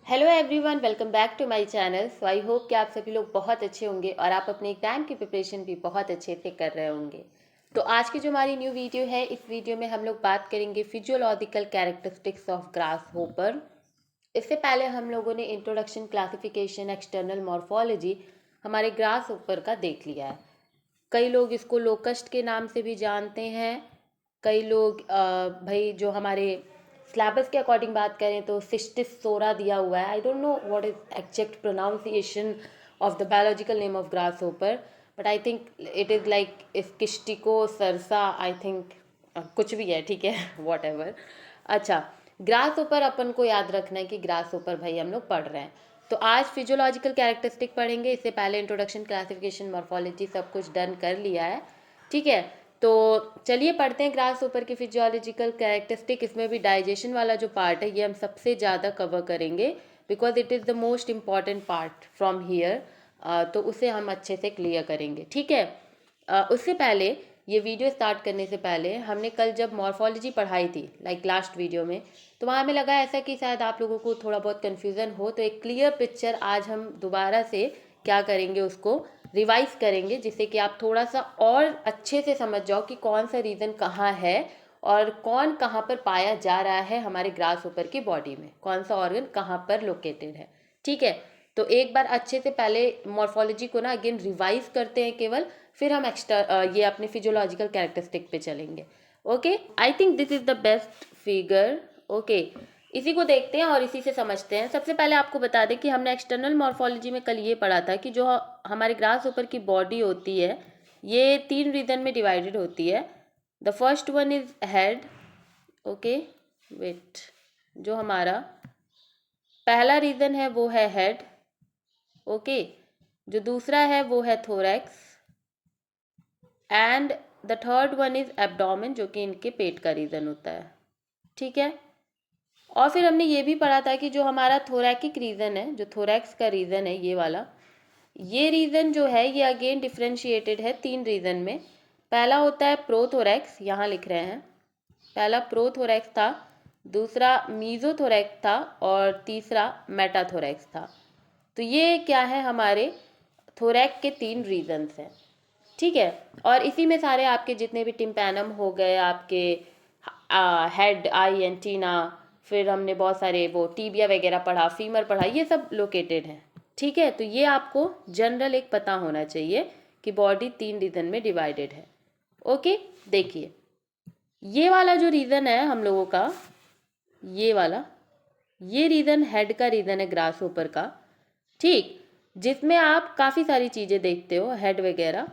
Hello everyone, welcome back to my channel. So I hope कि आप सभी लोग बहुत अच्छे होंगे और आप अपने एग्जाम की प्रिपरेशन भी बहुत अच्छे से कर रहे होंगे। तो आज की जो हमारी न्यू वीडियो है, इस वीडियो में हम लोग बात करेंगे physiological characteristics of grass hopper. इससे पहले हम लोगों ने इंट्रोडक्शन, क्लासिफिकेशन, एक्सटर्नल मॉर्फोलॉजी हमारे ग्रास होपर का देख लिया है। कई लोग इसको लोकस्ट के नाम से भी जानते हैं। कई लोग भाई जो हमारे सिलेबस के अकॉर्डिंग बात करें तो सिस्टिस सोरा दिया हुआ है। I don't know what is exact pronunciation of the biological name of grasshopper, but I think it is like स्किस्टिको सरसा, आई थिंक कुछ भी है, ठीक है। Whatever. अच्छा, ग्रास होपर अपन को याद रखना है कि ग्रास होपर भाई हम लोग पढ़ रहे हैं। तो आज फिजियोलॉजिकल कैरेक्टरिस्टिक पढ़ेंगे। इससे पहले इंट्रोडक्शन, क्लासिफिकेशन, मॉर्फोलॉजी सब कुछ डन कर लिया है, ठीक है। तो चलिए पढ़ते हैं ग्रास ऊपर की फिजियोलॉजिकल कैरेक्टरिस्टिक। इसमें भी डाइजेशन वाला जो पार्ट है ये हम सबसे ज़्यादा कवर करेंगे, because it is the most important part from here. तो उसे हम अच्छे से क्लियर करेंगे, ठीक है। उससे पहले ये वीडियो स्टार्ट करने से पहले हमने कल जब मॉर्फोलॉजी पढ़ाई थी, लाइक लास्ट वीडियो में, तो वहाँ हमें लगा ऐसा कि शायद आप लोगों को थोड़ा बहुत कन्फ्यूज़न हो। तो एक क्लियर पिक्चर आज हम दोबारा से क्या करेंगे, उसको रिवाइज करेंगे, जिससे कि आप थोड़ा सा और अच्छे से समझ जाओ कि कौन सा रीज़न कहाँ है और कौन कहाँ पर पाया जा रहा है हमारे ग्रास ऊपर की बॉडी में, कौन सा ऑर्गन कहाँ पर लोकेटेड है, ठीक है। तो एक बार अच्छे से पहले मॉर्फोलॉजी को ना अगेन रिवाइज करते हैं केवल, फिर हम ये अपने फिजियोलॉजिकल कैरेक्टरिस्टिक पे चलेंगे। Okay, I think this is the best figure. Okay, इसी को देखते हैं और इसी से समझते हैं। सबसे पहले आपको बता दें कि हमने एक्सटर्नल मॉर्फोलॉजी में कल ये पढ़ा था कि जो हमारे ग्रास ऊपर की बॉडी होती है ये 3 रीजन में डिवाइडेड होती है। The first one is head. Okay, wait, जो हमारा पहला रीजन है वो है हेड। ओके, जो दूसरा है वो है thorax and the third one is abdomen, जो कि इनके पेट का रीजन होता है, ठीक है। और फिर हमने ये भी पढ़ा था कि जो हमारा थोरैकिक रीजन है, जो थोरैक्स का रीजन है ये वाला, ये रीजन जो है ये अगेन डिफ्रेंशिएटेड है 3 रीजन में। पहला होता है प्रोथोरैक्स, यहाँ लिख रहे हैं, पहला प्रोथोरैक्स था, दूसरा मीजोथोरैक्स था और तीसरा मेटाथोरैक्स था। तो ये क्या है, हमारे थोरैक के 3 रीजन्स हैं, ठीक है। और इसी में सारे आपके जितने भी टिम्पैनम हो गए, आपके हेड, आई, एंटीना, फिर हमने बहुत सारे वो टीबिया वगैरह पढ़ा, फीमर पढ़ा, ये सब लोकेटेड हैं, ठीक है। तो ये आपको जनरल एक पता होना चाहिए कि बॉडी 3 रीजन में डिवाइडेड है। ओके, देखिए ये वाला जो रीजन है हम लोगों का, ये वाला, ये रीजन हेड का रीजन है ग्रास ऊपर का, ठीक, जिसमें आप काफ़ी सारी चीज़ें देखते हो, हेड वगैरह,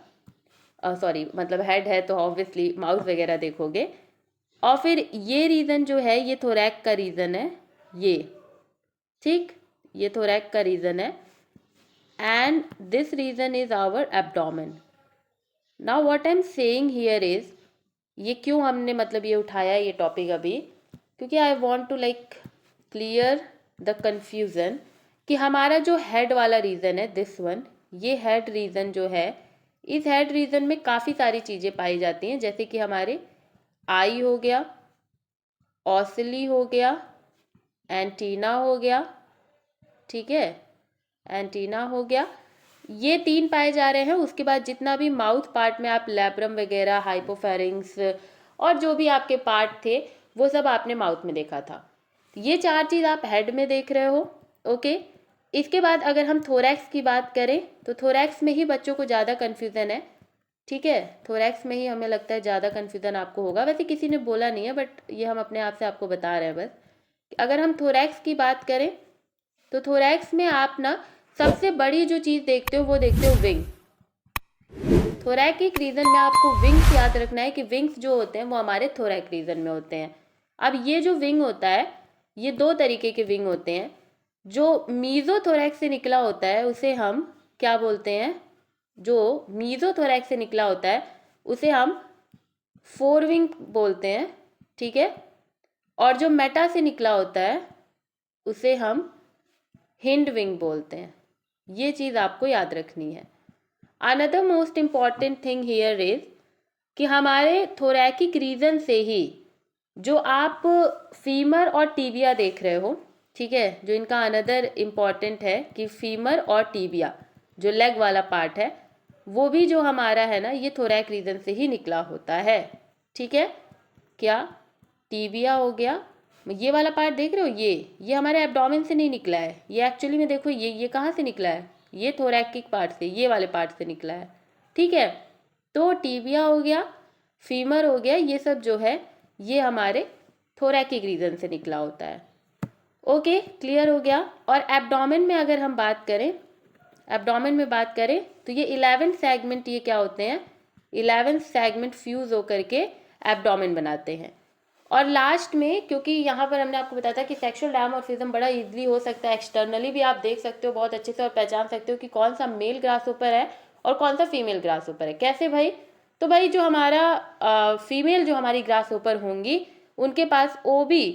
सॉरी मतलब हेड है तो ऑब्वियसली माउथ वगैरह देखोगे। और फिर ये रीज़न जो है ये थोरैक का रीज़न है, ये, ठीक, ये थोरैक का रीज़न है and this region is our abdomen. Now what I am saying here is, ये क्यों हमने मतलब ये उठाया ये टॉपिक अभी, क्योंकि I want to like clear the confusion कि हमारा जो हेड वाला रीज़न है, दिस वन, ये हेड रीज़न जो है, इस हेड रीज़न में काफ़ी सारी चीज़ें पाई जाती हैं, जैसे कि हमारे आई हो गया, ऑसिली हो गया, एंटीना हो गया, ठीक है, एंटीना हो गया, ये 3 पाए जा रहे हैं। उसके बाद जितना भी माउथ पार्ट में आप लैब्रम वगैरह, हाइपोफेरिंग्स और जो भी आपके पार्ट थे वो सब आपने माउथ में देखा था। ये 4 चीज़ आप हेड में देख रहे हो, ओके। इसके बाद अगर हम थोरैक्स की बात करें तो थोरैक्स में ही बच्चों को ज़्यादा कन्फ्यूज़न है, ठीक है। थोरैक्स में ही हमें लगता है ज़्यादा कन्फ्यूज़न आपको होगा, वैसे किसी ने बोला नहीं है बट ये हम अपने आप से आपको बता रहे हैं बस। अगर हम थोरैक्स की बात करें तो थोरैक्स में आप ना सबसे बड़ी जो चीज़ देखते हो वो देखते हो विंग। थोरैकिक रीजन में आपको विंग्स याद रखना है कि विंग्स जो होते हैं वो हमारे थोरैक रीजन में होते हैं। अब ये जो विंग होता है ये 2 तरीके के विंग होते हैं। जो मीजोथोरैक्स से निकला होता है उसे हम क्या बोलते हैं, जो मीजोथोरैक्स से निकला होता है उसे हम फोर विंग बोलते हैं, ठीक है। और जो मेटा से निकला होता है उसे हम हिंड विंग बोलते हैं। ये चीज़ आपको याद रखनी है। Another most important thing here is कि हमारे थोरैकिक रीजन से ही जो आप फीमर और टीबिया देख रहे हो, ठीक है, जो इनका अनदर इम्पॉर्टेंट है कि फीमर और टीबिया जो लेग वाला पार्ट है वो भी जो हमारा है ना ये थोरैक रीजन से ही निकला होता है। ठीक है, क्या टीबिया हो गया, ये वाला पार्ट देख रहे हो, ये हमारे एब्डोमेन से नहीं निकला है, ये एक्चुअली में देखो ये कहाँ से निकला है, ये थोरैकिक पार्ट से, ये वाले पार्ट से निकला है। ठीक है, तो टीबिया हो गया, फीमर हो गया, ये सब जो है ये हमारे थोरैकिक रीजन से निकला होता है। ओके, क्लियर हो गया। और एब्डोमेन में अगर हम बात करें, एब्डोमेन में बात करें तो ये 11 सेगमेंट ये क्या होते हैं, 11 सेगमेंट फ्यूज होकर के एब्डोमेन बनाते हैं। और लास्ट में, क्योंकि यहाँ पर हमने आपको बताया था कि सेक्सुअल डायमॉर्फिज्म बड़ा इजीली हो सकता है, एक्सटर्नली भी आप देख सकते हो बहुत अच्छे से और पहचान सकते हो कि कौन सा मेल ग्रासहोपर है और कौन सा फीमेल ग्रासहोपर है। कैसे भाई, तो भाई जो हमारा फीमेल जो हमारी ग्रासहोपर होंगी उनके पास ओबी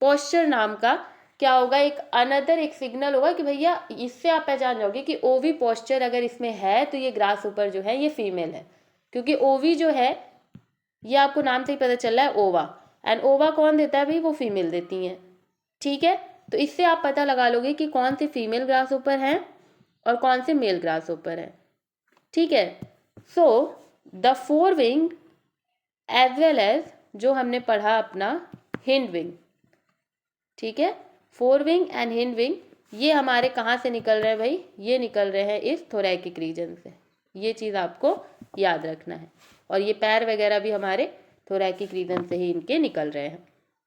पोस्चर नाम का क्या होगा, एक अनदर एक सिग्नल होगा कि भैया इससे आप पहचान जाओगे कि ओवी पोस्चर अगर इसमें है तो ये ग्रासहोपर जो है ये फीमेल है, क्योंकि ओवी जो है ये आपको नाम से ही पता चल रहा है ओवा, एंड ओवा कौन देता है भाई, वो फीमेल देती हैं। ठीक है, तो इससे आप पता लगा लोगे कि कौन से फीमेल ग्रासहोपर हैं और कौन से मेल ग्रासहोपर हैं। ठीक है, so the fore wing as well as जो हमने पढ़ा अपना हिंड विंग, ठीक है, fore wing and hind wing ये हमारे कहाँ से निकल रहे हैं भाई, ये निकल रहे हैं इस थोरैकिक रीजन से, ये चीज़ आपको याद रखना है। और ये पैर वगैरह भी हमारे थोरैकिक रीजन से ही इनके निकल रहे हैं।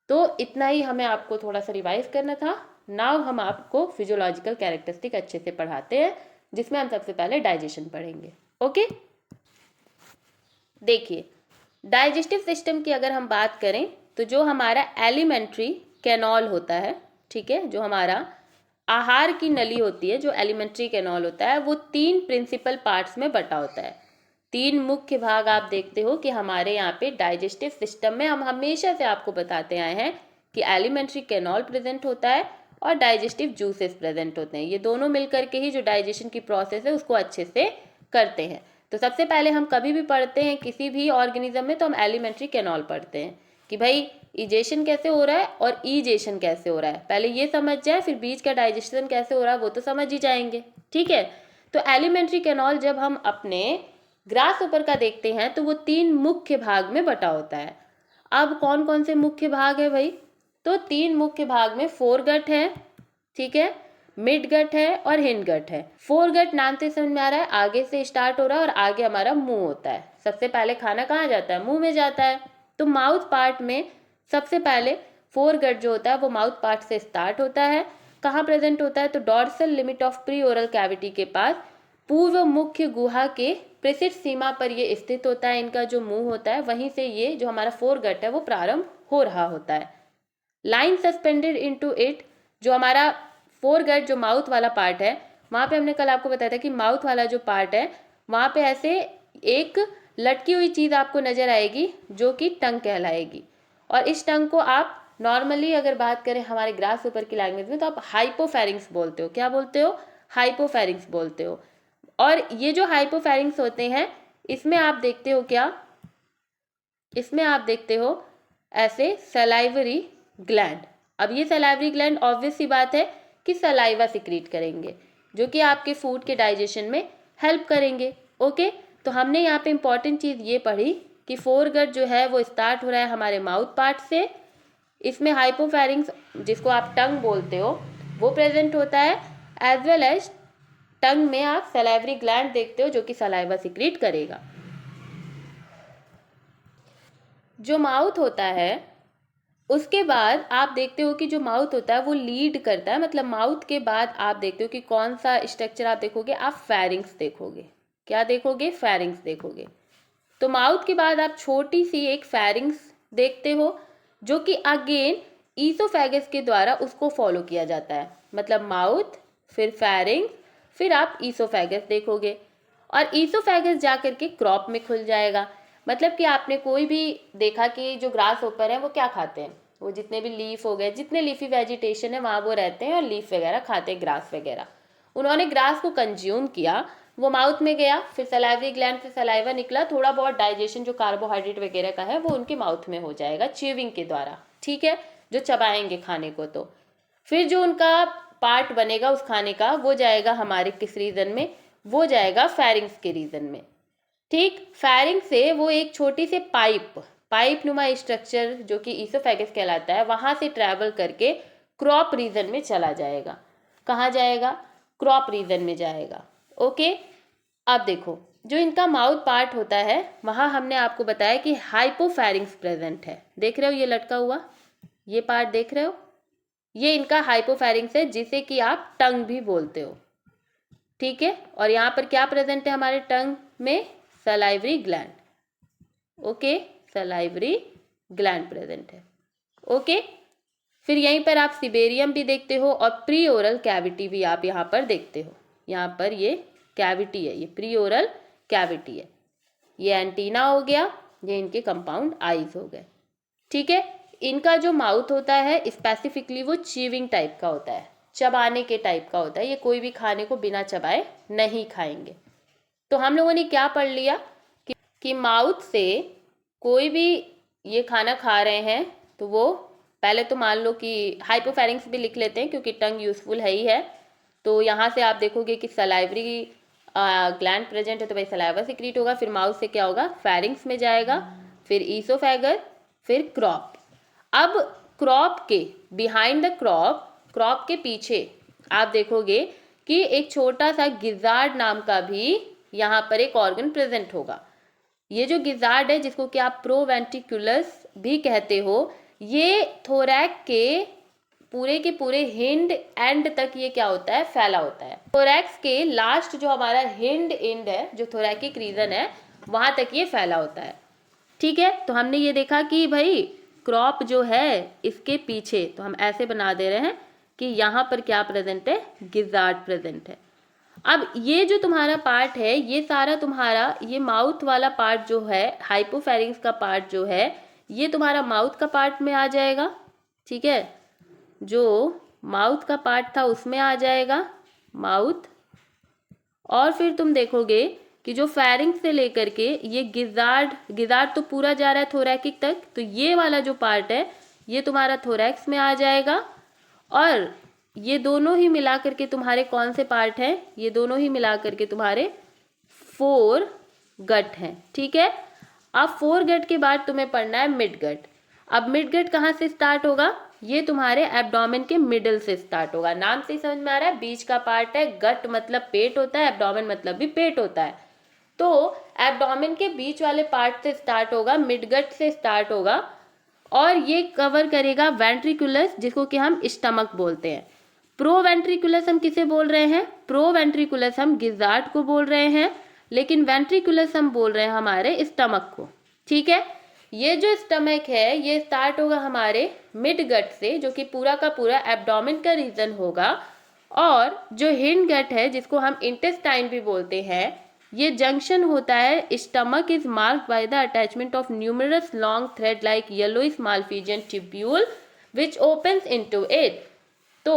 तो इतना ही हमें आपको थोड़ा सा रिवाइज करना था। नाउ हम आपको फिजियोलॉजिकल कैरेक्टरिस्टिक अच्छे से पढ़ाते हैं, जिसमें हम सबसे पहले डाइजेशन पढ़ेंगे। ओके, देखिए डाइजेस्टिव सिस्टम की अगर हम बात करें तो जो हमारा एलिमेंट्री कैनॉल होता है, ठीक है, जो हमारा आहार की नली होती है, जो एलिमेंट्री कैनॉल होता है, वो 3 प्रिंसिपल पार्ट्स में बटा होता है। 3 मुख्य भाग आप देखते हो कि हमारे यहाँ पे डाइजेस्टिव सिस्टम में हम हमेशा से आपको बताते आए हैं कि एलिमेंट्री कैनॉल प्रेजेंट होता है और डाइजेस्टिव जूसेस प्रेजेंट होते हैं। ये दोनों मिलकर के ही जो डाइजेशन की प्रोसेस है उसको अच्छे से करते हैं। तो सबसे पहले हम कभी भी पढ़ते हैं किसी भी ऑर्गेनिज्म में तो हम एलिमेंट्री कैनॉल पढ़ते हैं कि भाई इजेशन कैसे हो रहा है और ईजेशन कैसे हो रहा है, पहले ये समझ जाए, फिर बीच का डाइजेशन कैसे हो रहा है वो तो समझ ही जाएंगे। ठीक है, तो एलिमेंट्री कैनॉल जब हम अपने ग्रासहोपर का देखते हैं तो वो 3 मुख्य भाग में बटा होता है। अब कौन कौन से मुख्य भाग है भाई, तो 3 मुख्य भाग में फोरगट है, ठीक है, मिडगट है और हिंडगट है। फोरगट नाम से समझ में आ रहा है, आगे से स्टार्ट हो रहा है और आगे हमारा मुंह होता है। सबसे पहले खाना कहाँ जाता है, मुंह में जाता है। तो माउथ पार्ट में सबसे पहले फोरगट जो होता है वो माउथ पार्ट से स्टार्ट होता है। कहाँ प्रेजेंट होता है, तो dorsal limit of pre oral cavity के पास पूर्व मुख्य गुहा के प्रसिद्ध सीमा पर ये स्थित होता है। इनका जो मुंह होता है वहीं से ये जो हमारा फोरगट है वो प्रारंभ हो रहा होता है। लाइन सस्पेंडेड इनटू इट, जो हमारा फोरगट जो माउथ वाला पार्ट है, वहाँ पे हमने कल आपको बताया था कि माउथ वाला जो पार्ट है वहाँ पे ऐसे एक लटकी हुई चीज़ आपको नजर आएगी जो कि टंग कहलाएगी। और इस टंग को आप नॉर्मली अगर बात करें हमारे ग्रासहोपर की लैंग्वेज में तो आप हाइपोफेरिंक्स बोलते हो। क्या बोलते हो, हाइपोफेरिंक्स बोलते हो। और ये जो हाइपोफेरिंक्स होते हैं इसमें आप देखते हो क्या, इसमें आप देखते हो ऐसे सलाइवरी ग्लैंड। अब ये सलाइवरी ग्लैंड ऑब्वियस सी बात है कि सलाइवा सिक्रीट करेंगे जो कि आपके फूड के डाइजेशन में हेल्प करेंगे। ओके, तो हमने यहाँ पे इंपॉर्टेंट चीज़ ये पढ़ी कि फोरगट जो है वो स्टार्ट हो रहा है हमारे माउथ पार्ट से, इसमें हाइपोफेरिंक्स जिसको आप टंग बोलते हो वो प्रेजेंट होता है, एज वेल एज टंग में आप सलाइवरी ग्लैंड देखते हो जो कि सलाइवा सिक्रीट करेगा। जो माउथ होता है उसके बाद आप देखते हो कि जो माउथ होता है वो लीड करता है, मतलब माउथ के बाद आप देखते हो कि कौन सा स्ट्रक्चर आप देखोगे, आप फेरिंग्स देखोगे। क्या देखोगे, फेरिंग्स देखोगे। तो माउथ के बाद आप छोटी सी एक फेरिंग्स देखते हो जो कि अगेन ईसोफेगस के द्वारा उसको फॉलो किया जाता है। मतलब माउथ, फिर फेरिंग्स, फिर आप ईसोफेगस देखोगे और ईसोफेगस जा करके क्रॉप में खुल जाएगा। मतलब कि आपने कोई भी देखा कि जो ग्रासहोपर है वो क्या खाते हैं, वो जितने भी लीफ हो गए, जितने लीफी वेजिटेशन है वहाँ वो रहते हैं और लीफ वगैरह खाते हैं, ग्रास वगैरह। उन्होंने ग्रास को कंज्यूम किया, वो माउथ में गया, फिर सलाइवरी ग्लैंड से सलाइवा निकला, थोड़ा बहुत डाइजेशन जो कार्बोहाइड्रेट वगैरह का है वो उनके माउथ में हो जाएगा च्यूइंग के द्वारा। ठीक है, जो चबाएंगे खाने को। तो फिर जो उनका पार्ट बनेगा उस खाने का वो जाएगा हमारे किस रीजन में, वो जाएगा फेरिंग्स के रीजन में। ठीक, फेरिंग्स से वो एक छोटी सी पाइप नुमा स्ट्रक्चर जो कि ईसोफेगस कहलाता है, वहां से ट्रैवल करके क्रॉप रीजन में चला जाएगा। कहाँ जाएगा? क्रॉप रीजन में जाएगा। ओके, अब देखो जो इनका माउथ पार्ट होता है वहां हमने आपको बताया कि हाइपोफेरिंग्स प्रेजेंट है। देख रहे हो ये लटका हुआ, ये पार्ट देख रहे हो, ये इनका हाइपोफेरिंग्स है जिसे कि आप टंग भी बोलते हो। ठीक है, और यहाँ पर क्या प्रेजेंट है हमारे टंग में? Salivary gland. Okay, salivary gland present है। ओके, फिर यहीं पर आप सिबेरियम भी देखते हो और प्री ओरल कैविटी भी आप यहाँ पर देखते हो। यहाँ पर ये कैविटी है, ये प्री ओरल कैविटी है। ये एंटीना हो गया, ये इनके कंपाउंड आईज हो गए। ठीक है, इनका जो माउथ होता है स्पेसिफिकली वो चीविंग टाइप का होता है, चबाने के टाइप का होता है। ये कोई भी खाने को बिना चबाए नहीं खाएंगे। तो हम लोगों ने क्या पढ़ लिया कि माउथ से कोई भी ये खाना खा रहे हैं तो वो पहले तो मान लो कि हाइपोफेरिंग्स भी लिख लेते हैं क्योंकि टंग यूजफुल है ही है। तो यहाँ से आप देखोगे कि सलाइवरी ग्लैंड प्रेजेंट है तो भाई सलाइवा सिक्रीट होगा, फिर माउथ से क्या होगा? फेरिंग्स में जाएगा, फिर ईसोफेगस, फिर क्रॉप। अब क्रॉप के बिहाइंड द क्रॉप के पीछे आप देखोगे कि एक छोटा सा गिजार्ड नाम का भी यहाँ पर एक ऑर्गन प्रेजेंट होगा। ये जो गिजार्ड है जिसको कि आप प्रोवेंट्रिकुलस भी कहते हो, ये थोरैक के पूरे हिंड एंड तक ये क्या होता है? फैला होता है। थोरैक्स के लास्ट जो हमारा हिंड एंड है, जो थोरैकिक रीजन है, वहां तक ये फैला होता है। ठीक है, तो हमने ये देखा कि भाई क्रॉप जो है इसके पीछे, तो हम ऐसे बना दे रहे हैं कि यहाँ पर क्या प्रेजेंट है? गिजार्ड प्रेजेंट है। अब ये जो तुम्हारा पार्ट है, ये सारा तुम्हारा ये माउथ वाला पार्ट जो है, हाइपोफेरिंग्स का पार्ट जो है, ये तुम्हारा माउथ का पार्ट में आ जाएगा। ठीक है, जो माउथ का पार्ट था उसमें आ जाएगा माउथ। और फिर तुम देखोगे कि जो फेरिंग्स से लेकर के ये गिजार्ड तो पूरा जा रहा है थोरैकिक तक, तो ये वाला जो पार्ट है ये तुम्हारा थोरैक्स में आ जाएगा। और ये दोनों ही मिला करके तुम्हारे कौन से पार्ट हैं? ये दोनों ही मिला करके तुम्हारे फोर गट हैं। ठीक है, अब फोर गट के बाद तुम्हें पढ़ना है मिड गट। अब मिड गट कहाँ से स्टार्ट होगा? ये तुम्हारे एब्डोमेन के मिडल से स्टार्ट होगा। नाम से समझ में आ रहा है, बीच का पार्ट है। गट मतलब पेट होता है, एब्डोमेन मतलब भी पेट होता है। तो एब्डोमेन के बीच वाले पार्ट से स्टार्ट होगा, मिड गट से स्टार्ट होगा, और ये कवर करेगा वेंट्रिकुलस, जिसको कि हम स्टमक बोलते हैं। प्रोवेंट्रिकुलस हम किसे बोल रहे हैं? प्रोवेंट्रिकुलस हम गिजार्ड को बोल रहे हैं, लेकिन वेंट्रिकुलस हम बोल रहे हैं हमारे स्टमक को। ठीक है, ये जो स्टमक है ये स्टार्ट होगा हमारे मिड गट से, जो कि पूरा का पूरा एब्डोमेन का रीजन होगा। और जो हिंड गट है जिसको हम इंटेस्टाइन भी बोलते हैं, ये जंक्शन होता है। Stomach is marked by the attachment of numerous long thread like yellowish Malpighian tubule which opens into it. तो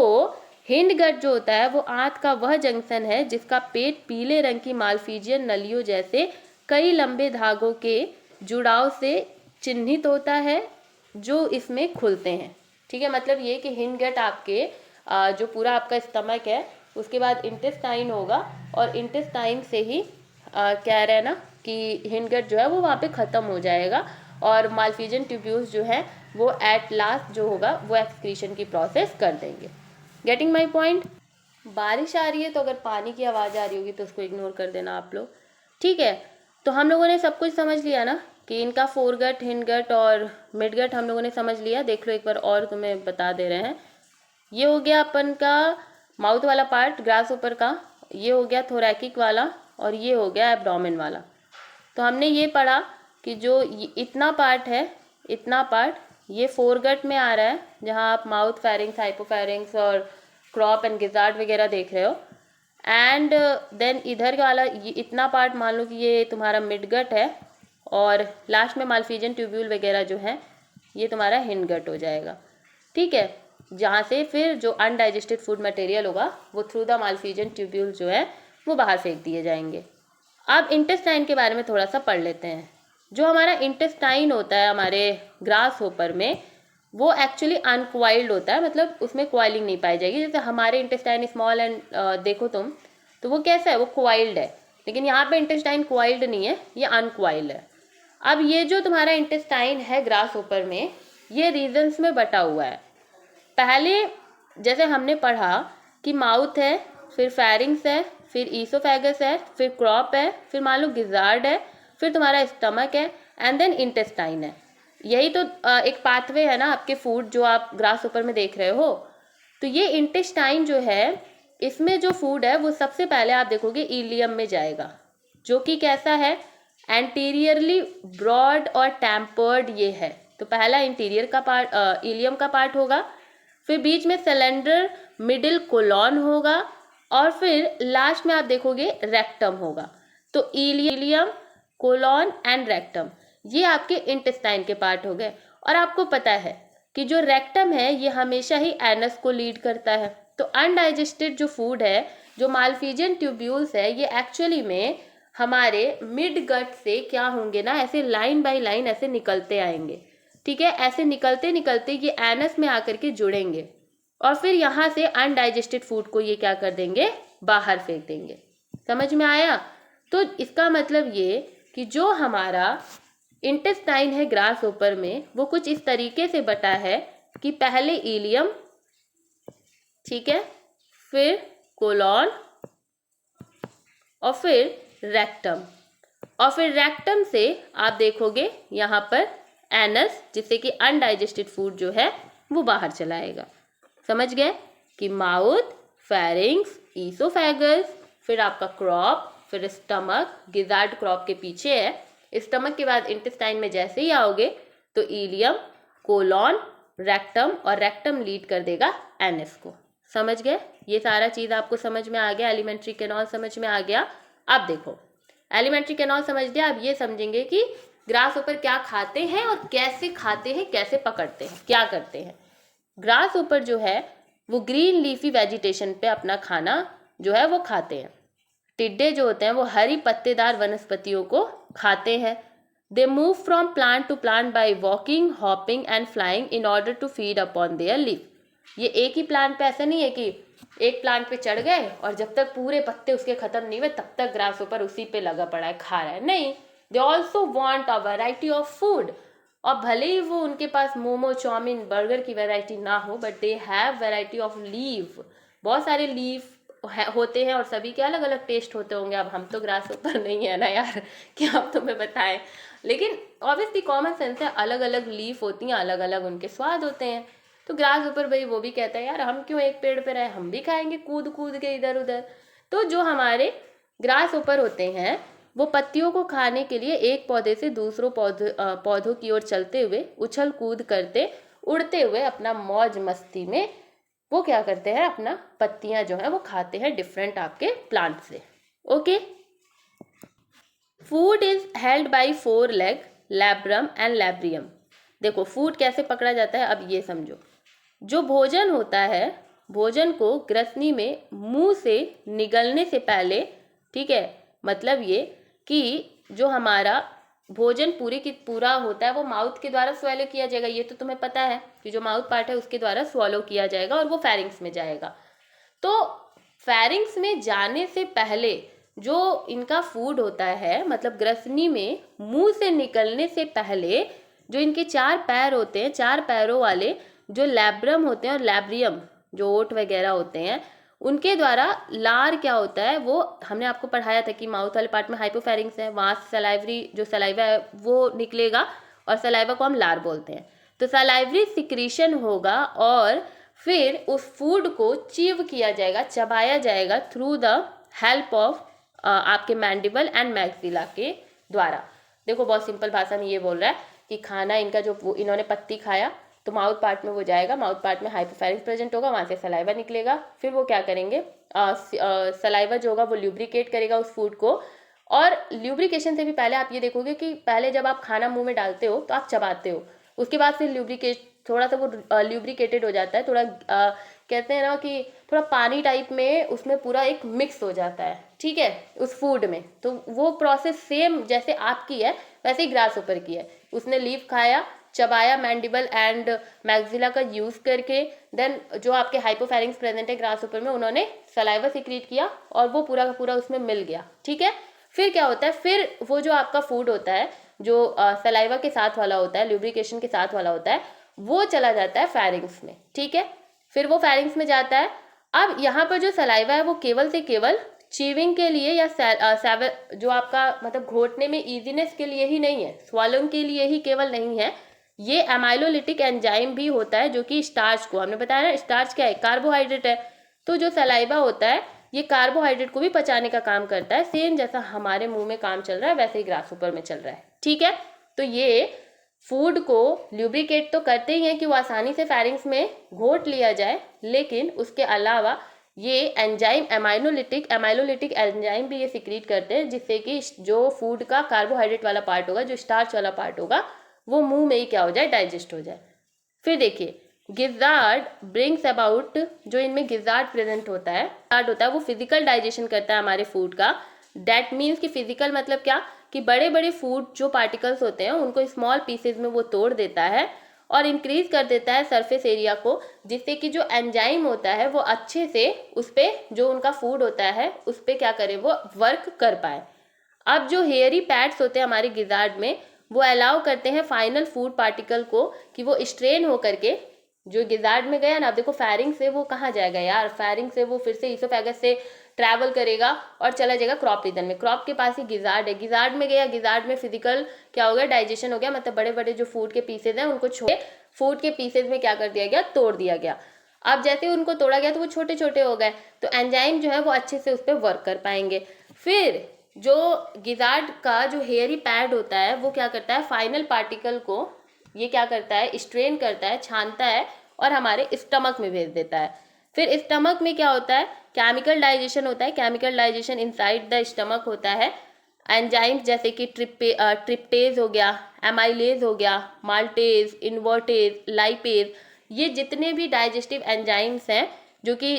हिंड गट जो होता है वो आंत का वह जंक्शन है जिसका पेट पीले रंग की मालफिजियन नलियों जैसे कई लंबे धागों के जुड़ाव से चिन्हित होता है, जो इसमें खुलते हैं। ठीक है, मतलब ये कि हिंड गट आपके जो पूरा आपका स्टमक है, उसके बाद इंटेस्टाइन होगा, और इंटेस्टाइन से ही कह रहे हैं ना कि हिंड गट जो है वो वहाँ पे ख़त्म हो जाएगा, और मालफिजियन ट्यूब्यूल्स जो है वो एट लास्ट जो होगा वो एक्सक्रीशन की प्रोसेस कर देंगे। Getting my point? बारिश आ रही है तो अगर पानी की आवाज़ आ रही होगी तो उसको इग्नोर कर देना आप लोग। ठीक है, तो हम लोगों ने सब कुछ समझ लिया ना कि इनका फोर गट, हिंड गट और मिड गट हम लोगों ने समझ लिया। देख लो एक बार और तुम्हें बता दे रहे हैं। ये हो गया अपन का माउथ वाला पार्ट ग्रास ऊपर का, ये हो गया थोरैकिक वाला, और ये हो गया एब्डोमेन वाला। तो हमने ये पढ़ा कि जो इतना पार्ट है, इतना पार्ट ये फोर गट में आ रहा है, जहाँ आप माउथ, फेरिंग्स, हाइपोफेरिंग्स और क्रॉप एंड गिजार्ड वगैरह देख रहे हो। एंड देन इधर वाला ये इतना पार्ट मान लो कि ये तुम्हारा मिड गट है, और लास्ट में मालफिजियन ट्यूब्यूल वगैरह जो है ये तुम्हारा हिंड गट हो जाएगा। ठीक है, जहाँ से फिर जो अनडाइजेस्टेड फूड मटेरियल होगा वो थ्रू द मालफिजियन ट्यूब्यूल जो है वो बाहर फेंक दिए जाएंगे। अब इंटेस्टाइन के बारे में थोड़ा सा पढ़ लेते हैं। जो हमारा इंटेस्टाइन होता है हमारे ग्रास होपर में, वो एक्चुअली अनक्वाइल्ड होता है, मतलब उसमें क्वाइलिंग नहीं पाई जाएगी। जैसे हमारे इंटेस्टाइन स्मॉल एंड देखो तुम, तो वो कैसा है, वो क्वाइल्ड है, लेकिन यहाँ पे इंटेस्टाइन क्वाइल्ड नहीं है, ये अनक्वाइल्ड है। अब ये जो तुम्हारा इंटेस्टाइन है ग्रास ऊपर में, ये रीजन्स में बटा हुआ है। पहले जैसे हमने पढ़ा कि माउथ है, फिर फेरिंग्स है, फिर ईसोफेगस है, फिर क्रॉप है, फिर मान लो गिजार्ड है, फिर तुम्हारा स्टमक है, एंड देन इंटेस्टाइन है। यही तो एक पाथवे है ना आपके फूड जो आप ग्रास ऊपर में देख रहे हो। तो ये इंटेस्टाइन जो है, इसमें जो फूड है वो सबसे पहले आप देखोगे इलियम में जाएगा, जो कि कैसा है, एंटीरियरली ब्रॉड और टेम्पर्ड ये है। तो पहला इंटीरियर का पार्ट इलियम का पार्ट होगा, फिर बीच में सिलेंडर, मिडिल कोलॉन होगा, और फिर लास्ट में आप देखोगे रेक्टम होगा। तो इलियम, कोलॉन एंड रेक्टम, ये आपके इंटेस्टाइन के पार्ट हो गए। और आपको पता है कि जो रेक्टम है ये हमेशा ही एनस को लीड करता है। तो अनडाइजेस्टेड जो फूड है, जो मालफिजियन ट्यूब्यूल्स है, ये एक्चुअली में हमारे मिड गट से क्या होंगे ना, ऐसे लाइन बाय लाइन ऐसे निकलते आएंगे, ठीक है। ऐसे निकलते निकलते ये एनस में आकर के जुड़ेंगे, और फिर यहाँ से अनडाइजेस्टेड फूड को ये क्या कर देंगे, बाहर फेंक देंगे। समझ में आया? तो इसका मतलब ये कि जो हमारा इंटेस्टाइन है ग्रास ऊपर में, वो कुछ इस तरीके से बटा है कि पहले इलियम, ठीक है, फिर कोलॉन, और फिर रेक्टम, और फिर रेक्टम से आप देखोगे यहाँ पर एनस, जिससे कि अनडाइजेस्टेड फूड जो है वो बाहर चलाएगा। समझ गए कि माउथ, फेरिंग्स, ईसोफेगस, फिर आपका क्रॉप, फिर स्टमक, गिजार्ड क्रॉप के पीछे है। स्टमक के बाद इंटेस्टाइन में जैसे ही आओगे तो इलियम, कोलॉन, रेक्टम, और रेक्टम लीड कर देगा एनस को। समझ गए? ये सारा चीज़ आपको समझ में आ गया, एलिमेंट्री कैनाल समझ में आ गया। अब देखो, एलिमेंट्री कैनाल समझ लिया, अब ये समझेंगे कि ग्रास ऊपर क्या खाते हैं और कैसे खाते हैं, कैसे पकड़ते हैं, क्या करते हैं। ग्रास ऊपर जो है वो ग्रीन लीफी वेजिटेशन पे अपना खाना जो है वो खाते हैं। टिड्डे जो होते हैं वो हरी पत्तेदार वनस्पतियों को खाते हैं। They move from plant to plant by walking, hopping and flying in order to feed upon their leaf. ये एक ही प्लांट पे ऐसा नहीं है कि एक प्लांट पे चढ़ गए और जब तक पूरे पत्ते उसके खत्म नहीं हुए तब तक ग्रास ऊपर उसी पे लगा पड़ा है, खा रहा है, नहीं। They also want a variety of food. और भले ही वो उनके पास मोमो, चाउमीन, बर्गर की वैरायटी ना हो, but they have variety of leaf. बहुत सारे लीफ होते हैं और सभी के अलग अलग टेस्ट होते होंगे। अब हम तो ग्रास ऊपर नहीं है ना यार कि आप तुम्हें बताएं, लेकिन ऑब्वियसली कॉमन सेंस है, अलग अलग लीफ होती हैं, अलग अलग उनके स्वाद होते हैं। तो ग्रास ऊपर भाई वो भी कहता है यार हम क्यों एक पेड़ पे रहे, हम भी खाएंगे कूद कूद के इधर उधर। तो जो हमारे ग्रास ऊपर होते हैं वो पत्तियों को खाने के लिए एक पौधे से दूसरों पौधों की ओर चलते हुए, उछल कूद करते, उड़ते हुए अपना मौज मस्ती में वो क्या करते हैं, अपना पत्तियां जो हैं वो खाते हैं डिफरेंट आपके प्लांट से। Okay, food is held by 4 leg, labrum and labium. देखो फूड कैसे पकड़ा जाता है, अब ये समझो। जो भोजन होता है, भोजन को ग्रसनी में मुंह से निगलने से पहले, ठीक है, मतलब ये कि जो हमारा भोजन पूरा होता है वो माउथ के द्वारा स्वैलो किया जाएगा। ये तो तुम्हें पता है कि जो माउथ पार्ट है उसके द्वारा स्वॉलो किया जाएगा और वो फेरिंग्स में जाएगा। तो फेरिंग्स में जाने से पहले जो इनका फूड होता है, मतलब ग्रसनी में मुंह से निकलने से पहले जो इनके 4 पैर होते हैं, 4 पैरों वाले जो लैब्रम होते हैं और लैब्रियम जो ओट वगैरह होते हैं, उनके द्वारा लार क्या होता है, वो हमने आपको पढ़ाया था कि माउथ वाले पार्ट में हाइपोफेरिंग्स है, वहाँ सलाइवरी जो सलाइवा है वो निकलेगा और सलाइवा को हम लार बोलते हैं। तो सलाइवरी सिक्रीशन होगा और फिर उस फूड को चीव किया जाएगा, चबाया जाएगा थ्रू द हेल्प ऑफ आपके मैंडिबल एंड मैक्सिला के द्वारा। देखो बहुत सिंपल भाषा में ये बोल रहा है कि खाना इनका जो इन्होंने पत्ती खाया तो माउथ पार्ट में वो जाएगा, माउथ पार्ट में हाइपोफेरिंग्स प्रेजेंट होगा, वहाँ से सलाइवा निकलेगा, फिर वो क्या करेंगे, सलाइवा जो होगा वो ल्यूब्रिकेट करेगा उस फूड को। और ल्यूब्रिकेशन से भी पहले आप ये देखोगे कि पहले जब आप खाना मुंह में डालते हो तो आप चबाते हो, उसके बाद फिर ल्यूब्रिकेट थोड़ा सा वो ल्यूब्रिकेटेड हो जाता है, थोड़ा कहते हैं ना कि थोड़ा पानी टाइप में उसमें पूरा एक मिक्स हो जाता है, ठीक है, उस फूड में। तो वो प्रोसेस सेम जैसे आपकी है वैसे ही ग्रास ऊपर की है। उसने लीफ खाया, चबाया मैंडिबल एंड मैक्सिला का यूज करके, देन जो आपके हाइपोफैरिंग्स प्रेजेंट है ग्रासहोपर में, उन्होंने सलाइवा सिक्रीट किया और वो पूरा का पूरा उसमें मिल गया, ठीक है। फिर क्या होता है, फिर वो जो आपका फूड होता है जो सलाइवा के साथ वाला होता है, ल्यूब्रिकेशन के साथ वाला होता है, वो चला जाता है फैरिंग्स में, ठीक है। फिर वो फैरिंग्स में जाता है। अब यहाँ पर जो सलाइवा है वो केवल से केवल चीविंग के लिए या जो आपका मतलब घोटने में इजीनेस के लिए ही नहीं है, स्वालोइंग के लिए ही केवल नहीं है, ये एमाइलोलिटिक एंजाइम भी होता है जो कि स्टार्च को, हमने बताया ना स्टार्च क्या है, कार्बोहाइड्रेट है। तो जो सलाइवा होता है ये कार्बोहाइड्रेट को भी पचाने का काम करता है, सेम जैसा हमारे मुंह में काम चल रहा है वैसे ही ग्रासहोपर में चल रहा है, ठीक है। तो ये फूड को ल्यूब्रिकेट तो करते ही हैं कि वो आसानी से फैरिंग्स में घोट लिया जाए, लेकिन उसके अलावा ये एंजाइम एमाइलोलिटिक एंजाइम भी ये सिक्रीट करते हैं, जिससे कि जो फूड का कार्बोहाइड्रेट वाला पार्ट होगा, जो स्टार्च वाला पार्ट होगा, वो मुंह में ही क्या हो जाए, डाइजेस्ट हो जाए। फिर देखिए गिजार्ड ब्रिंग्स अबाउट, जो इनमें गिजार्ड प्रेजेंट होता है वो फिजिकल डाइजेशन करता है हमारे फूड का। दैट मीन्स कि फिजिकल मतलब क्या, कि बड़े बड़े फूड जो पार्टिकल्स होते हैं उनको स्मॉल पीसेज में वो तोड़ देता है और इंक्रीज कर देता है सरफेस एरिया को, जिससे कि जो एंजाइम होता है वो अच्छे से उस पर जो उनका फूड होता है उस पर क्या करे, वो वर्क कर पाए। अब जो हेयरी पैड्स होते हैं हमारे गिजार्ड में, वो अलाउ करते हैं फाइनल फूड पार्टिकल को कि वो स्ट्रेन हो करके जो गिजार्ड में गया ना, अब देखो फैरिंग से वो कहाँ जाएगा यार, फैरिंग से वो फिर से ईसोफेगस से ट्रैवल करेगा और चला जाएगा क्रॉप रीजन में। क्रॉप के पास ही गिजार्ड है, गिजार्ड में गया, गिजार्ड में फिजिकल क्या हो गया, डाइजेशन हो गया, मतलब बड़े बड़े जो फूड के पीसेज हैं उनको छोड़ फूड के पीसेज में क्या कर दिया गया, तोड़ दिया गया। अब जैसे उनको तोड़ा गया तो वो छोटे छोटे हो गए, तो एंजाइम जो है वो अच्छे से उस पर वर्क कर पाएंगे। फिर जो गिजार्ड का जो हेयरी पैड होता है वो क्या करता है, फाइनल पार्टिकल को ये क्या करता है, स्ट्रेन करता है, छानता है और हमारे स्टमक में भेज देता है। फिर स्टमक में क्या होता है, केमिकल डाइजेशन होता है, chemical digestion inside the stomach होता है। एंजाइम्स जैसे कि ट्रिप्टेज हो गया, एमाइलेज हो गया, माल्टेज, इन्वर्टेज, लाइपेज, ये जितने भी डाइजेस्टिव एंजाइम्स हैं जो कि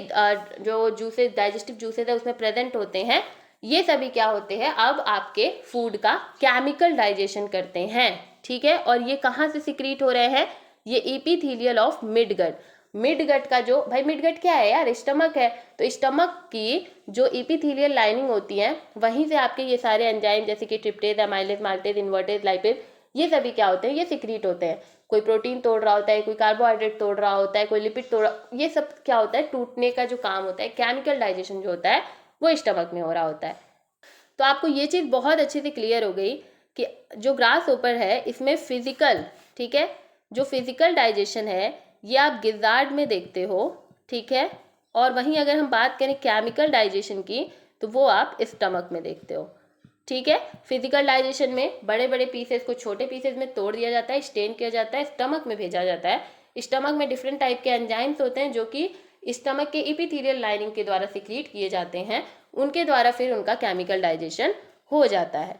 जो जूसेस डाइजेस्टिव जूसेस है उसमें प्रेजेंट होते हैं, ये सभी क्या होते हैं, अब आपके फूड का केमिकल डाइजेशन करते हैं, ठीक है। और ये कहाँ से सिक्रीट हो रहे हैं, ये एपिथेलियल ऑफ मिडगट, मिडगट का जो भाई मिडगट क्या है यार, स्टमक है, तो स्टमक की जो एपिथेलियल लाइनिंग होती है वहीं से आपके ये सारे एंजाइम जैसे कि ट्रिप्टेज, एमाइलेज, माल्टेज, इन्वर्टेज, लाइपेज, ये सभी क्या होते हैं, ये सिक्रीट होते हैं। कोई प्रोटीन तोड़ रहा होता है, कोई कार्बोहाइड्रेट तोड़ रहा होता है, कोई लिपिड तोड़, ये सब क्या होता है, टूटने का जो काम होता है, केमिकल डाइजेशन जो होता है वो स्टमक में हो रहा होता है। तो आपको ये चीज़ बहुत अच्छे से क्लियर हो गई कि जो ग्रासहोपर है इसमें फिजिकल, ठीक है, जो फिजिकल डाइजेशन है ये आप गिजार्ड में देखते हो, ठीक है, और वहीं अगर हम बात करें केमिकल डाइजेशन की तो वो आप स्टमक में देखते हो, ठीक है। फिजिकल डाइजेशन में बड़े बड़े पीसेस को छोटे पीसेस में तोड़ दिया जाता है, स्टेन किया जाता है, स्टमक में भेजा जाता है। स्टमक में डिफरेंट टाइप के एंजाइम्स होते हैं जो कि स्टमक के एपिथेलियल लाइनिंग के द्वारा सिक्रीट किए जाते हैं, उनके द्वारा फिर उनका केमिकल डाइजेशन हो जाता है।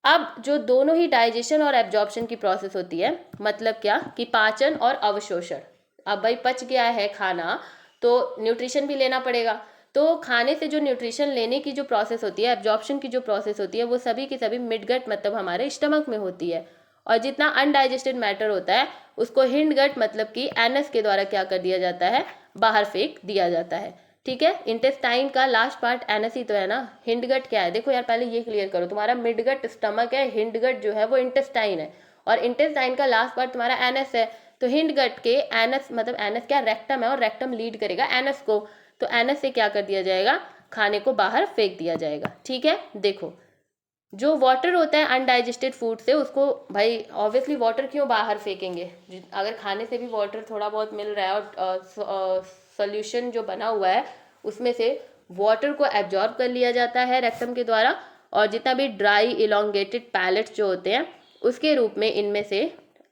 अब जो दोनों ही डाइजेशन और एब्जॉर्प्शन की प्रोसेस होती है, मतलब क्या कि पाचन और अवशोषण। अब भाई पच गया है खाना तो न्यूट्रिशन भी लेना पड़ेगा, तो खाने से जो न्यूट्रिशन लेने की जो प्रोसेस होती है, एब्जॉर्प्शन की जो प्रोसेस होती है, वो सभी की सभी मिडगट मतलब हमारे स्टमक में होती है। और जितना अनडाइजेस्टेड मैटर होता है उसको हिंडगट मतलब कि एनस के द्वारा क्या कर दिया जाता है, बाहर फेंक दिया जाता है, ठीक है। इंटेस्टाइन का लास्ट पार्ट एनस ही तो है ना, हिंडगट क्या है, देखो यार पहले ये क्लियर करो, तुम्हारा मिडगट स्टमक है, हिंडगट जो है वो इंटेस्टाइन है, और इंटेस्टाइन का लास्ट पार्ट तुम्हारा एनस है। तो हिंडगट के एनस मतलब एनस क्या, रेक्टम है, और रेक्टम लीड करेगा एनस को, तो एनस से क्या कर दिया जाएगा, खाने को बाहर फेंक दिया जाएगा, ठीक है। देखो जो वाटर होता है अनडाइजेस्टेड फूड से, उसको भाई ऑब्वियसली वाटर क्यों बाहर फेंकेंगे, अगर खाने से भी वाटर थोड़ा बहुत मिल रहा है और सोल्यूशन जो बना हुआ है उसमें से वाटर को एब्जॉर्ब कर लिया जाता है रेक्टम के द्वारा, और जितना भी ड्राई इलोंगेटेड पैलेट्स जो होते हैं उसके रूप में इनमें से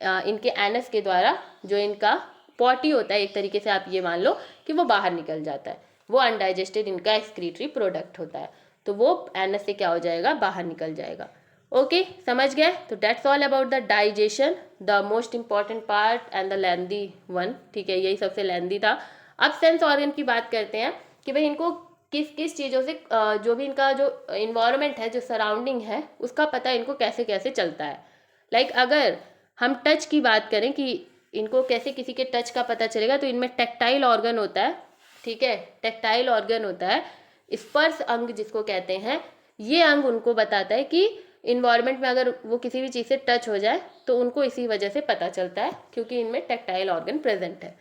इनके एनस के द्वारा जो इनका पॉटी होता है, एक तरीके से आप ये मान लो कि वो बाहर निकल जाता है, वो अनडाइजेस्टेड इनका एक्सक्रीटरी प्रोडक्ट होता है, तो वो एनस से क्या हो जाएगा, बाहर निकल जाएगा। ओके समझ गए, तो that's all about the digestion, the most important part and the lengthy one, ठीक है, यही सबसे लेंदी था। अब सेंस ऑर्गन की बात करते हैं कि भाई इनको किस किस चीज़ों से जो भी इनका जो इन्वायरमेंट है, जो सराउंडिंग है, उसका पता इनको कैसे कैसे चलता है। लाइक अगर हम टच की बात करें कि इनको कैसे किसी के टच का पता चलेगा, तो इनमें टेक्टाइल ऑर्गन होता है, ठीक है, टेक्टाइल ऑर्गन होता है, स्पर्श अंग जिसको कहते हैं। ये अंग उनको बताता है कि इन्वायरमेंट में अगर वो किसी भी चीज़ से टच हो जाए तो उनको इसी वजह से पता चलता है, क्योंकि इनमें टेक्टाइल ऑर्गन प्रेजेंट है।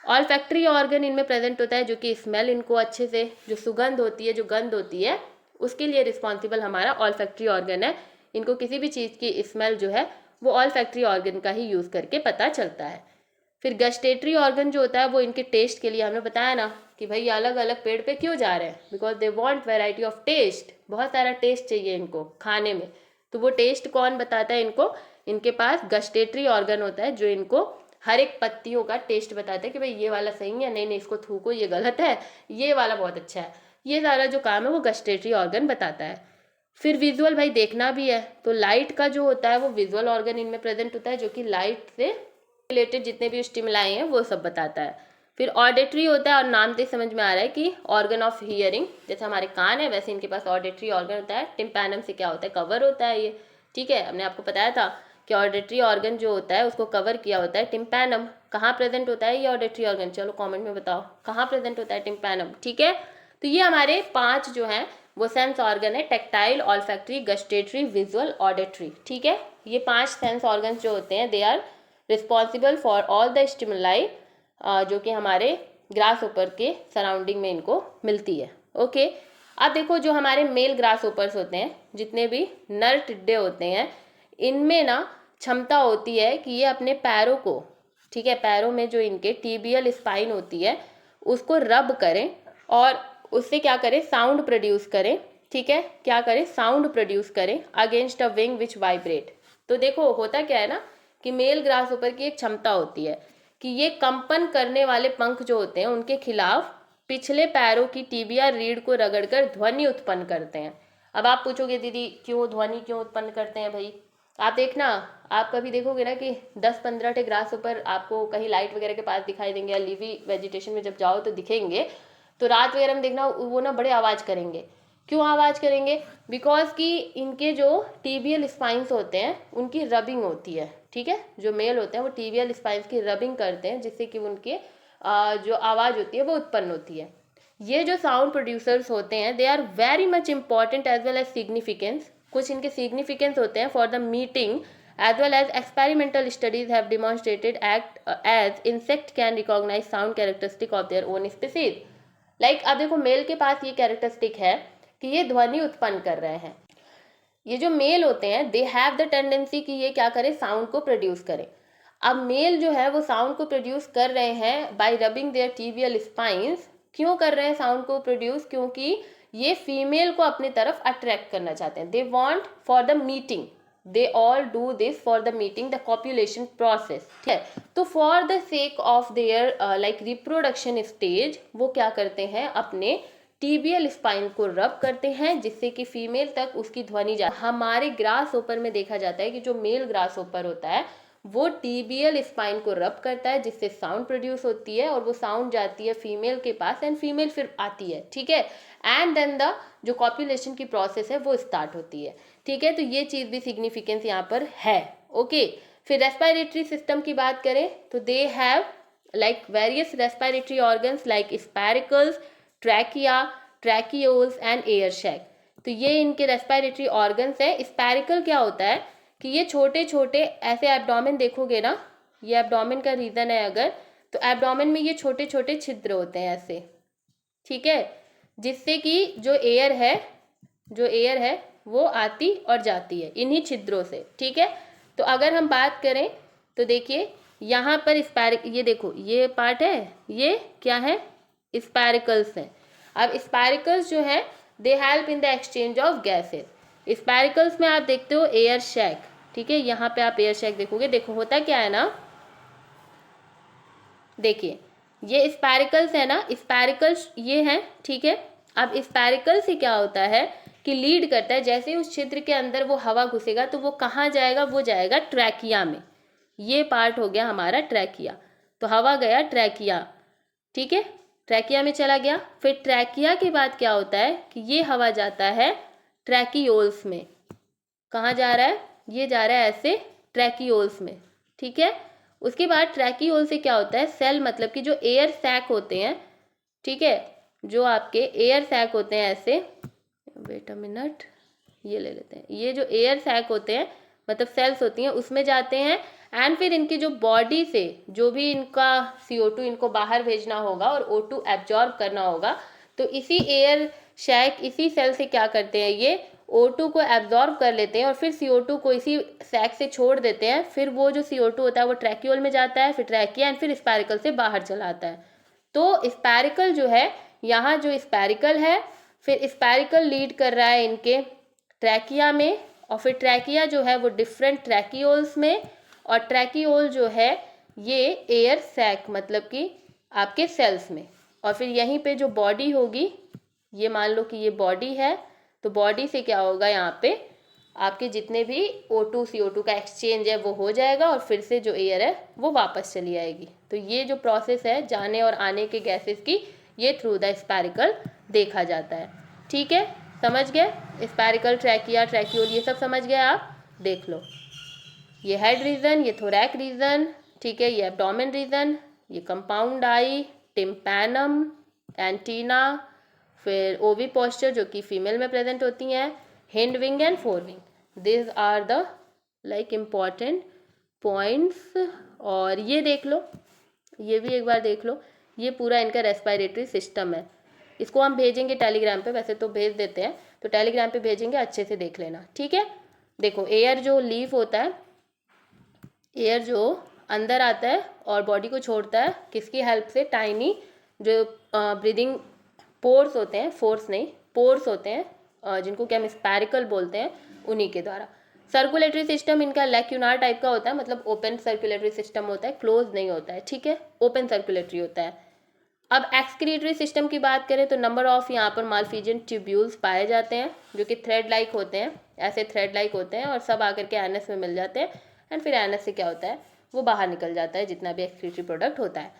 ऑल्फैक्टरी ऑर्गन इनमें प्रेजेंट होता है, जो कि स्मेल इनको अच्छे से, जो सुगंध होती है, जो गंध होती है, उसके लिए रिस्पॉन्सिबल हमारा ऑल्फैक्टरी ऑर्गन है। इनको किसी भी चीज़ की स्मेल जो है वो ऑल्फैक्टरी ऑर्गन का ही यूज़ करके पता चलता है। फिर गस्टेटरी ऑर्गन जो होता है वो इनके टेस्ट के लिए, हमने बताया ना कि भाई अलग अलग पेड़ पे क्यों जा रहे हैं, because they want variety of taste, बहुत सारा टेस्ट चाहिए इनको खाने में। तो वो टेस्ट कौन बताता है इनको, इनके पास गस्टेटरी ऑर्गन होता है, जो इनको हर एक पत्तियों का टेस्ट बताता है कि भाई ये वाला सही है, नहीं नहीं इसको थूको, ये गलत है, ये वाला बहुत अच्छा है। ये सारा जो काम है वो गस्टेटरी ऑर्गन बताता है। फिर विजुअल, भाई देखना भी है, तो लाइट का जो होता है वो विजुअल ऑर्गन इनमें प्रेजेंट होता है, जो कि लाइट से रिलेटेड जितने भी स्टिमुलाई हैं वो सब बताता है। फिर ऑडिटरी होता है, और नाम से समझ में आ रहा है कि ऑर्गन ऑफ हियरिंग, जैसे हमारे कान है वैसे इनके पास ऑडिटरी ऑर्गन होता है। टिम्पैनम से क्या होता है, कवर होता है ये, ठीक है, हमने आपको बताया था कि ऑडिटरी ऑर्गन जो होता है उसको कवर किया होता है टिम्पैनम। कहाँ प्रेजेंट होता है ये ऑडिटरी ऑर्गन, चलो कमेंट में बताओ कहाँ प्रेजेंट होता है टिम्पैनम, ठीक है। तो ये हमारे 5 जो हैं वो सेंस ऑर्गन है, tactile, olfactory, gustatory, visual, auditory, ठीक है। ये 5 सेंस ऑर्गन्स जो होते हैं they are responsible for all the stimuli जो कि हमारे ग्रास ऊपर के सराउंडिंग में इनको मिलती है। ओके, अब देखो जो हमारे मेल ग्रास ऊपर्स होते हैं, जितने भी नर टिड्डे होते हैं, इनमें ना क्षमता होती है कि ये अपने पैरों को, ठीक है, पैरों में जो इनके टीबियल स्पाइन होती है उसको रब करें और उससे क्या करें, साउंड प्रोड्यूस करें, ठीक है, क्या करें, साउंड प्रोड्यूस करें against a wing which vibrate. तो देखो होता क्या है ना कि मेल ग्रास ऊपर की एक क्षमता होती है कि ये कंपन करने वाले पंख जो होते हैं उनके खिलाफ पिछले पैरों की टीबिया रीढ़ को रगड़कर ध्वनि उत्पन्न करते हैं। अब आप पूछोगे दीदी क्यों ध्वनि क्यों उत्पन्न करते हैं, भाई आप देखना, आप कभी देखोगे ना कि 10-15 टे ग्रास ऊपर आपको कहीं लाइट वगैरह के पास दिखाई देंगे, या लीवी वेजिटेशन में जब जाओ तो दिखेंगे, तो रात वगैरह में देखना वो ना बड़े आवाज़ करेंगे। क्यों आवाज़ करेंगे, बिकॉज कि इनके जो टीबियल स्पाइंस होते हैं उनकी रबिंग होती है, ठीक है, जो मेल होते हैं वो टीबियल स्पाइंस की रबिंग करते हैं, जिससे कि उनके जो आवाज़ होती है वो उत्पन्न होती है। ये जो साउंड प्रोड्यूसर्स होते हैं they are very much important as well as significance, कुछ इनके सिग्निफिकेंस होते हैं for the mating as well as experimental studies have demonstrated act as insect can recognise sound characteristic of their own species. Like अब देखो mail के पास ये characteristic है कि ये ध्वनि उत्पन्न कर रहे हैं। ये जो मेल होते हैं दे हैव द टेंडेंसी कि ये क्या करें, साउंड को प्रोड्यूस करें। अब मेल जो है वो साउंड को प्रोड्यूस कर रहे हैं by rubbing their tibial spines. क्यों कर रहे हैं साउंड को प्रोड्यूस, क्योंकि ये फीमेल को अपनी तरफ अट्रैक्ट करना चाहते हैं। They want for the meeting, they all do this for the meeting the copulation process, ठीक है। तो for the sake of their like reproduction stage वो क्या करते हैं, अपने टीबियल स्पाइन को रब करते हैं, जिससे कि फीमेल तक उसकी ध्वनि जा। हमारे ग्रास ओपर में देखा जाता है कि जो मेल ग्रास ओपर होता है वो टीबियल स्पाइन को रब करता है, जिससे साउंड प्रोड्यूस होती है, और वो साउंड जाती है फीमेल के पास एंड फीमेल फिर आती है, ठीक है, एंड देन द जो कॉपुलेशन की प्रोसेस है वो स्टार्ट होती है, ठीक है। तो ये चीज़ भी सिग्निफिकेंस यहाँ पर है। ओके, फिर रेस्पिरेटरी सिस्टम की बात करें तो they have like various respiratory organs like spiracles, trachea, tracheoles and air sac. तो ये इनके रेस्पिरेटरी ऑर्गन्स है। स्पैरिकल क्या होता है कि ये छोटे छोटे ऐसे एब्डोमेन देखोगे ना, ये एब्डोमेन का रीजन है अगर, तो एब्डोमेन में ये छोटे छोटे छिद्र होते हैं ऐसे, ठीक है, जिससे कि जो एयर है वो आती और जाती है इन्हीं छिद्रों से, ठीक है। तो अगर हम बात करें तो देखिए यहाँ पर ये देखो ये पार्ट है, ये क्या है, स्पैरिकल्स हैं। अब स्पैरिकल्स जो है they help in the exchange of gases. स्पैरिकल्स में आप देखते हो एयर शैक, ठीक है, यहाँ पे आप एयर शैक देखोगे, देखो होता क्या है ना, देखिए ये स्पैरिकल्स है ना, स्पैरिकल्स ये हैं, ठीक है। अब स्पैरिकल से क्या होता है कि लीड करता है, जैसे ही उस छिद्र के अंदर वो हवा घुसेगा तो वो कहाँ जाएगा, वो जाएगा ट्रैकिया में। ये पार्ट हो गया हमारा ट्रैकिया, तो हवा गया ट्रैकिया, ठीक है, ट्रैकिया में चला गया। फिर ट्रैकिया के बाद क्या होता है कि ये हवा जाता है ट्रैकियोल्स में। कहाँ जा रहा है, ये जा रहा है ऐसे ट्रैकियोल्स में, ठीक है। उसके बाद ट्रैकियोल से क्या होता है, सेल मतलब कि जो एयर सैक होते हैं, ठीक है, जो आपके एयर सैक होते हैं ऐसे, वेट अ मिनट, ये ले लेते हैं, ये जो एयर सैक होते हैं मतलब सेल्स होती हैं उसमें जाते हैं, एंड फिर इनकी जो बॉडी से जो भी इनका CO2 इनको बाहर भेजना होगा और O2 एब्जॉर्ब करना होगा, तो इसी एयर सैक, इसी सेल से क्या करते हैं, ये O2 को एब्जॉर्ब कर लेते हैं और फिर CO2 को इसी सैक से छोड़ देते हैं। फिर वो जो CO2 होता है वो ट्रैकियोल में जाता है, फिर ट्रैकिया, एंड फिर स्पैरिकल से बाहर चला आता है। तो स्पैरिकल जो है, यहाँ जो स्पैरिकल है, फिर स्पैरिकल लीड कर रहा है इनके ट्रैकिया में, और फिर ट्रैकिया जो है वो डिफरेंट ट्रैकियोल्स में, और ट्रैकियोल जो है ये एयर सैक मतलब कि आपके सेल्स में। और फिर यहीं पे जो बॉडी होगी, ये मान लो कि ये बॉडी है, तो बॉडी से क्या होगा, यहाँ पे आपके जितने भी O2 CO2 का एक्सचेंज है वो हो जाएगा, और फिर से जो एयर है वो वापस चली आएगी। तो ये जो प्रोसेस है जाने और आने के गैसेस की, ये थ्रू द स्पैरिकल देखा जाता है, ठीक है। समझ गए, स्पैरिकल, ट्रैकिया, ट्रैकियोल, ये सब समझ गए आप, देख लो। ये हेड रीजन, ये थोरैक रीजन, ठीक है, ये एब्डोमेन रीजन, ये कंपाउंड आई, टिम्पैनम, एंटीना, फिर ओवी पोस्चर जो कि फीमेल में प्रेजेंट होती हैं, hind wing and fore wing. This are the like important points. और ये देख लो, ये भी एक बार देख लो, ये पूरा इनका रेस्पिरेटरी सिस्टम है। इसको हम भेजेंगे टेलीग्राम पे, वैसे तो भेज देते हैं, तो टेलीग्राम पे भेजेंगे, अच्छे से देख लेना, ठीक है। देखो, एयर जो लीव होता है, एयर जो अंदर आता है और बॉडी को छोड़ता है, किसकी हेल्प से, टाइनी जो ब्रीदिंग पोर्स होते हैं, फोर्स नहीं, पोर्स होते हैं, जिनको कि हम स्पैरिकल बोलते हैं, उन्हीं के द्वारा। सर्कुलेटरी सिस्टम इनका लैक्यूनार टाइप का होता है, मतलब ओपन सर्कुलेटरी सिस्टम होता है, क्लोज नहीं होता है, ठीक है, ओपन सर्कुलेटरी होता है। अब एक्सक्रीटरी सिस्टम की बात करें तो नंबर ऑफ यहाँ पर मालफिजियन ट्यूब्यूल्स पाए जाते हैं, जो कि थ्रेड लाइक होते हैं, ऐसे थ्रेड लाइक होते हैं, और सब आकर के एनएस में मिल जाते हैं, एंड फिर एनएस से क्या होता है, वो बाहर निकल जाता है जितना भी एक्सक्रीटरी प्रोडक्ट होता है।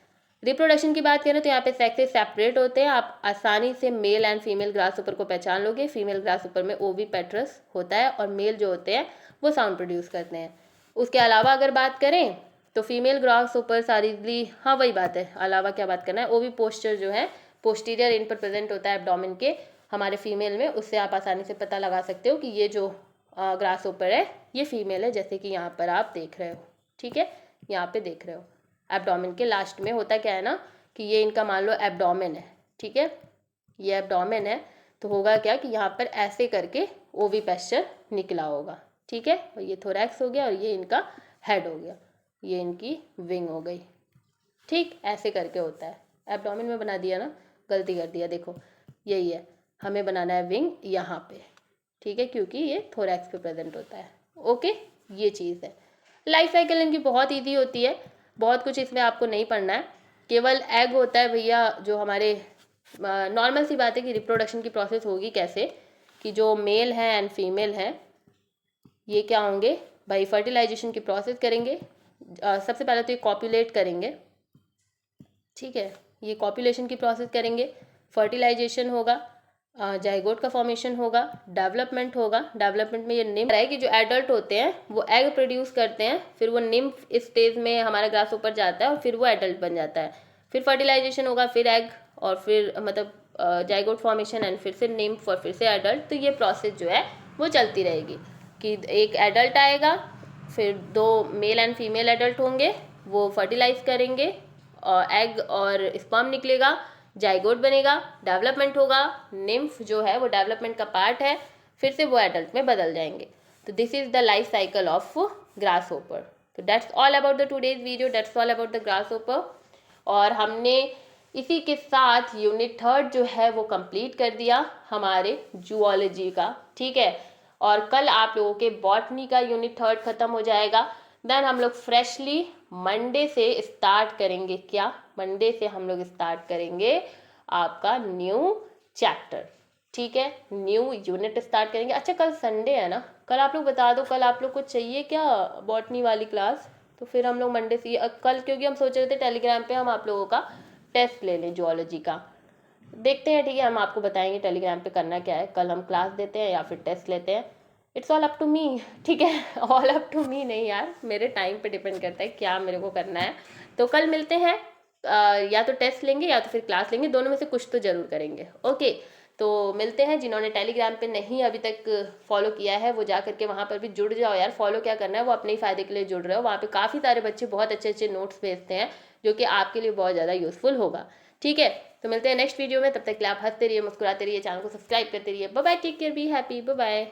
रिप्रोडक्शन की बात करें तो यहाँ पे सेक्सेस सेपरेट होते हैं, आप आसानी से मेल एंड फीमेल ग्रासहोपर को पहचान लोगे। फीमेल ग्रासहोपर में ओविपेट्रस होता है, और मेल जो होते हैं वो साउंड प्रोड्यूस करते हैं। उसके अलावा अगर बात करें तो फीमेल ग्रासहोपर सारीजली, हाँ वही बात है, अलावा क्या बात करना है, ओवी पोस्चर जो है पोस्टीरियर इन पर प्रेजेंट होता है एब्डोमेन के हमारे फीमेल में, उससे आप आसानी से पता लगा सकते हो कि ये जो ग्रासहोपर है ये फीमेल है, जैसे कि यहाँ पर आप देख रहे हो, ठीक है, यहाँ पे देख रहे हो एब्डोमेन के लास्ट में होता क्या है ना, कि ये इनका मान लो एब्डोमेन है, ठीक है, ये एब्डोमेन है, तो होगा क्या कि यहाँ पर ऐसे करके ओविपेस्चर निकला होगा, ठीक है, और ये थोरैक्स हो गया, और ये इनका हेड हो गया, ये इनकी विंग हो गई, ठीक, ऐसे करके होता है। एब्डोमेन में बना दिया ना, गलती कर दिया, देखो यही है, हमें बनाना है विंग यहाँ पे, ठीक है, क्योंकि ये थोरैक्स पे प्रेजेंट होता है, ओके, ये चीज़ है। लाइफ साइकिल इनकी बहुत ईजी होती है, बहुत कुछ इसमें आपको नहीं पढ़ना है, केवल एग होता है भैया, जो हमारे नॉर्मल सी बात है कि रिप्रोडक्शन की प्रोसेस होगी कैसे, कि जो मेल है एंड फीमेल है ये क्या होंगे भाई, फर्टिलाइजेशन की प्रोसेस करेंगे। सबसे पहले तो ये कॉपुलेट करेंगे, ठीक है, ये कॉपुलेशन की प्रोसेस करेंगे, फर्टिलाइजेशन होगा, जाइगोट का फॉर्मेशन होगा, डेवलपमेंट होगा। डेवलपमेंट में ये निम्फ है कि जो एडल्ट होते हैं वो एग प्रोड्यूस करते हैं, फिर वो निम्फ स्टेज में हमारा ग्रासहोपर जाता है और फिर वो एडल्ट बन जाता है, फिर फर्टिलाइजेशन होगा, फिर एग, और फिर मतलब जाइगोट फॉर्मेशन, एंड फिर से निम्फ, और फिर से एडल्ट। तो ये प्रोसेस जो है वो चलती रहेगी कि एक एडल्ट आएगा, फिर दो मेल एंड फीमेल एडल्ट होंगे, वो फर्टिलाइज करेंगे, एग और स्पर्म निकलेगा, जाइगोट बनेगा, डेवलपमेंट होगा, निम्फ जो है वो डेवलपमेंट का पार्ट है, फिर से वो एडल्ट में बदल जाएंगे। तो this is the life cycle of grasshopper. तो that's all about the today's video, that's all about the grasshopper. और हमने इसी के साथ यूनिट 3 जो है वो कंप्लीट कर दिया हमारे जूलॉजी का, ठीक है। और कल आप लोगों के बॉटनी का यूनिट 3 खत्म हो जाएगा। देन हम लोग फ्रेशली मंडे से स्टार्ट करेंगे, क्या, मंडे से हम लोग स्टार्ट करेंगे आपका न्यू चैप्टर, ठीक है, न्यू यूनिट स्टार्ट करेंगे। अच्छा, कल संडे है ना, कल आप लोग बता दो, कल आप लोग को चाहिए क्या बॉटनी वाली क्लास, तो फिर हम लोग मंडे से कल, क्योंकि हम सोच रहे थे टेलीग्राम पे हम आप लोगों का टेस्ट ले लें जूलॉजी का, देखते हैं, ठीक है, हम आपको बताएंगे टेलीग्राम पे करना क्या है, कल हम क्लास देते हैं या फिर टेस्ट लेते हैं, it's all up to me, ठीक है। ऑल अप टू मी नहीं यार, मेरे टाइम पे डिपेंड करता है क्या मेरे को करना है। तो कल मिलते हैं, या तो टेस्ट लेंगे या तो फिर क्लास लेंगे, दोनों में से कुछ तो ज़रूर करेंगे। ओके, तो मिलते हैं। जिन्होंने टेलीग्राम पे नहीं अभी तक फॉलो किया है वो जा करके वहाँ पर भी जुड़ जाओ यार। फॉलो क्या करना है, वो अपने ही फ़ायदे के लिए जुड़ रहे हो। वहाँ पे काफ़ी सारे बच्चे बहुत अच्छे अच्छे नोट्स भेजते हैं जो कि आपके लिए बहुत ज़्यादा यूज़फुल होगा, ठीक है। तो मिलते हैं नेक्स्ट वीडियो में, तब तक के लिए आप हंसते रहिए, मुस्कुराते रहिए, चैनल को सब्सक्राइब करते रहिए। Bye bye, take care, be happy, bye bye.